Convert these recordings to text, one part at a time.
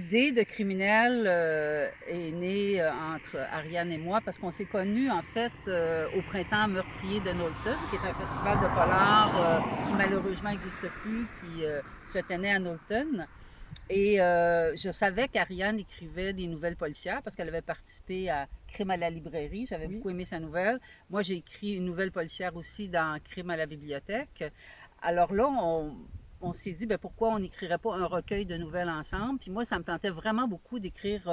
l'idée de Criminel est née entre Ariane et moi parce qu'on s'est connus en fait au Printemps meurtrier de Knowlton, qui est un festival de polar qui malheureusement n'existe plus, qui se tenait à Knowlton. Et je savais qu'Ariane écrivait des nouvelles policières parce qu'elle avait participé à Crime à la librairie. J'avais Oui. beaucoup aimé sa nouvelle. Moi, j'ai écrit une nouvelle policière aussi dans Crime à la bibliothèque. Alors là, on s'est dit, ben, pourquoi on n'écrirait pas un recueil de nouvelles ensemble? Puis moi, ça me tentait vraiment beaucoup d'écrire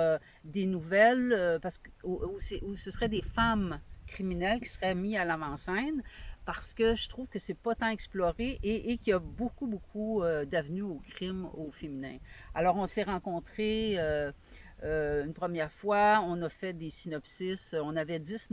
des nouvelles parce que, où ce seraient des femmes criminelles qui seraient mises à l'avant-scène parce que je trouve que c'est pas tant exploré et qu'il y a beaucoup d'avenues au crime au féminin. Alors, on s'est rencontrés une première fois, on a fait des synopsis, on avait 10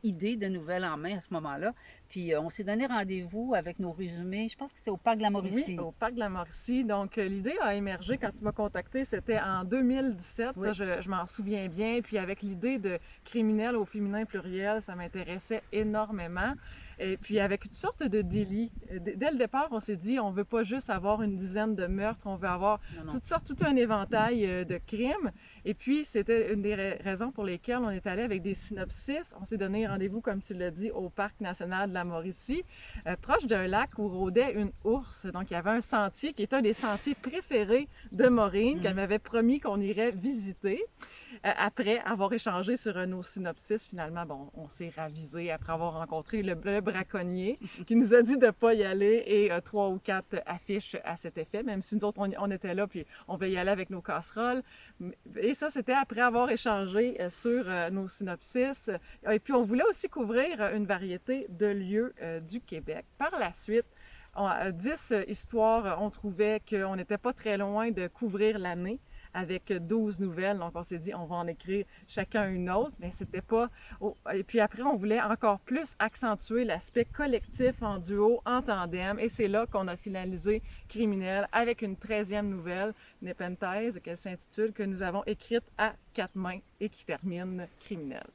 idées de nouvelles en main à ce moment-là. Puis on s'est donné rendez-vous avec nos résumés, je pense que c'est au Parc de la Oui, Mauricie. au Parc de la Mauricie. Donc, l'idée a émergé quand tu m'as contacté, c'était en 2017, Oui. ça, je m'en souviens bien. Puis avec l'idée de criminel au féminin pluriel, ça m'intéressait énormément. Et puis avec toutes sortes de délits. Dès le départ, on s'est dit, on veut pas juste avoir une dizaine de meurtres, on veut avoir Non, non. toutes sortes, tout un éventail de crimes. Et puis, c'était une des raisons pour lesquelles on est allé avec des synopsis. On s'est donné rendez-vous, comme tu l'as dit, au Parc national de la Mauricie, proche d'un lac où rôdait une ours. Donc, il y avait un sentier qui est un des sentiers préférés de Maureen, qu'elle m'avait promis qu'on irait visiter. Après avoir échangé sur nos synopsis, finalement, bon, on s'est ravisé après avoir rencontré le braconnier qui nous a dit de ne pas y aller et 3 ou 4 affiches à cet effet, même si nous autres, on était là puis on veut y aller avec nos casseroles. Et ça, c'était après avoir échangé sur nos synopsis. Et puis, on voulait aussi couvrir une variété de lieux du Québec. Par la suite, 10 histoires, on trouvait qu'on n'était pas très loin de couvrir l'année avec 12 nouvelles. Donc, on s'est dit, on va en écrire chacun une autre, mais c'était pas... Et puis après, on voulait encore plus accentuer l'aspect collectif en duo, en tandem, et c'est là qu'on a finalisé Criminel avec une 13e nouvelle, Népenthes, qu'elle s'intitule, que nous avons écrite à 4 mains et qui termine Criminel.